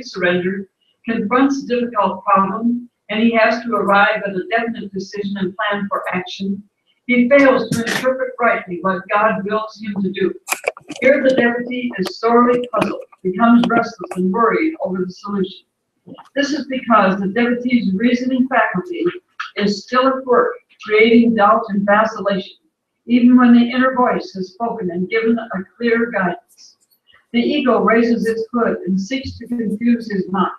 surrender, confronts a difficult problem, and he has to arrive at a definite decision and plan for action, he fails to interpret rightly what God wills him to do. Here the devotee is sorely puzzled, becomes restless and worried over the solution. This is because the devotee's reasoning faculty is still at work, creating doubt and vacillation, even when the inner voice has spoken and given a clear guidance. The ego raises its hood and seeks to confuse his mind.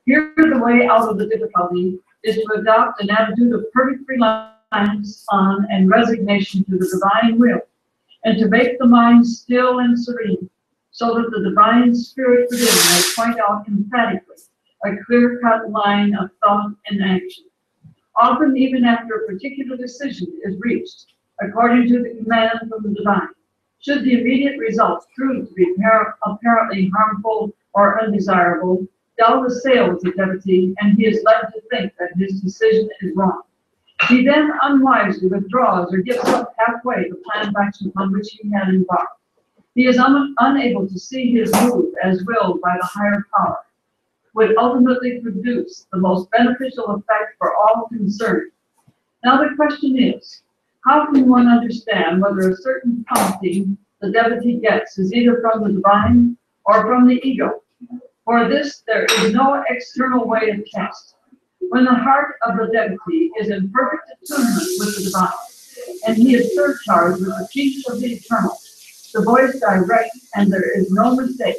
Here, the way out of the difficulty is to adopt an attitude of perfect reliance on and resignation to the divine will, and to make the mind still and serene, so that the divine spirit within may point out emphatically a clear-cut line of thought and action. Often, even after a particular decision is reached, according to the command from the divine, should the immediate result prove to be apparently harmful or undesirable, doubt assails the devotee, and he is led to think that his decision is wrong. He then unwisely withdraws or gives up halfway the plan of action upon which he had embarked. He is unable to see his move as willed by the higher power, would ultimately produce the most beneficial effect for all concerned. Now the question is, how can one understand whether a certain prompting the devotee gets is either from the divine or from the ego? For this, there is no external way to test. When the heart of the devotee is in perfect attunement with the divine, and he is surcharged with the peace of the eternal, the voice direct, and there is no mistake.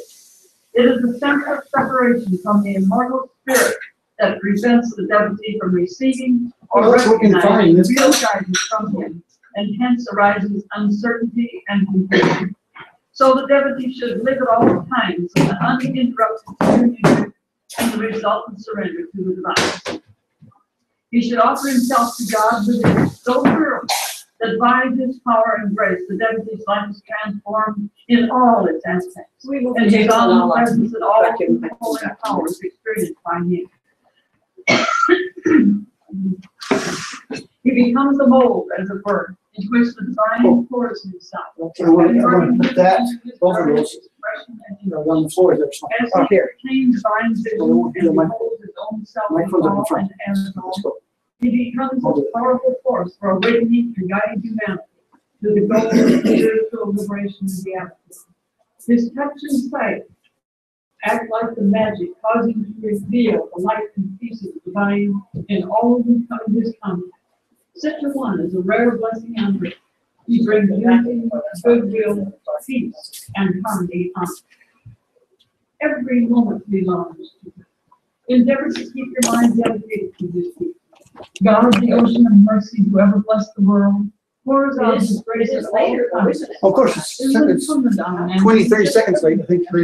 It is the sense of separation from the immortal spirit that prevents the devotee from receiving or recognizing real guidance from him, and hence arises uncertainty and confusion. So the devotee should live at all times in an uninterrupted union and the resultant surrender to the divine. He should offer himself to God with it so thoroughly that by his power and grace, the devotee's life is transformed in all its aspects, and his omnipresence and all holy powers experienced by him. He becomes a mold, as it were, into which the divine pours himself. Okay, we're going to put that over those. On the floor there. As he obtains divine vision and beholds his own self in all and all, he becomes a powerful force for awakening and guiding humanity to the goal of spiritual liberation and reality. His touch and sight act like the magic, causing him to reveal the light and peace of the divine in all who come in his contact. Such a one is a rare blessing on earth. He brings unity, goodwill, peace, and harmony on earth. Every moment belongs to him. Endeavor to keep your mind dedicated to his people. God, the ocean of mercy, who ever blessed the world, pours out his grace at all times. Of course, it's 20, 30 seconds late, I think. For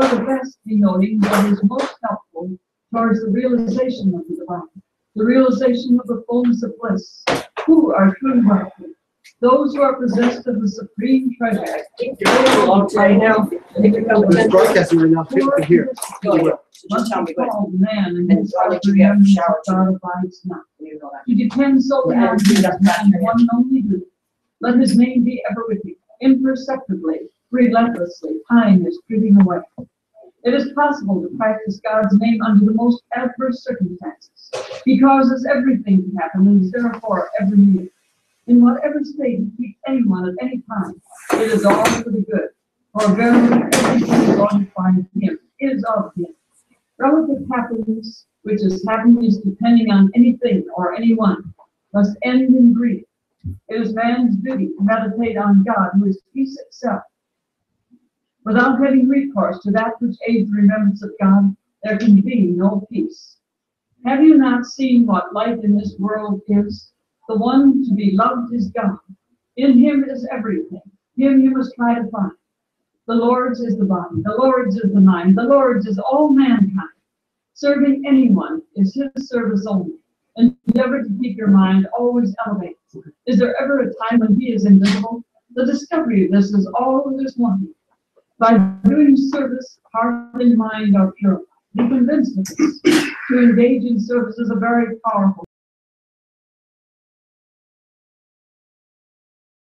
the best, denoting what is most helpful towards the realization of the divine, the realization of the fullness of bliss. Who are truly wealthy? Those who are possessed of the supreme treasure. Right now, it's broadcasting right now. People can hear. Must be called man and his heart God abides not. To depend solely on him and one and only good. Let his name be ever with you. Imperceptibly, relentlessly, time is creeping away. It is possible to practice God's name under the most adverse circumstances. He causes everything to happen and is therefore ever near. In whatever state he keeps anyone at any time, it is all for the good. For verily everything belongs by him, is of him. Relative happiness, which is happiness depending on anything or anyone, must end in grief. It is man's duty to meditate on God, who is peace itself. Without having recourse to that which aids the remembrance of God, there can be no peace. Have you not seen what life in this world is? The one to be loved is God. In him is everything. Him you must try to find. The Lord's is the body. The Lord's is the mind. The Lord's is all mankind. Serving anyone is his service only. Endeavor to keep your mind always elevated. Is there ever a time when he is invisible? The discovery of this is all that is wanting. By doing service, heart and mind are pure. Be convinced of this. To engage in service is a very powerful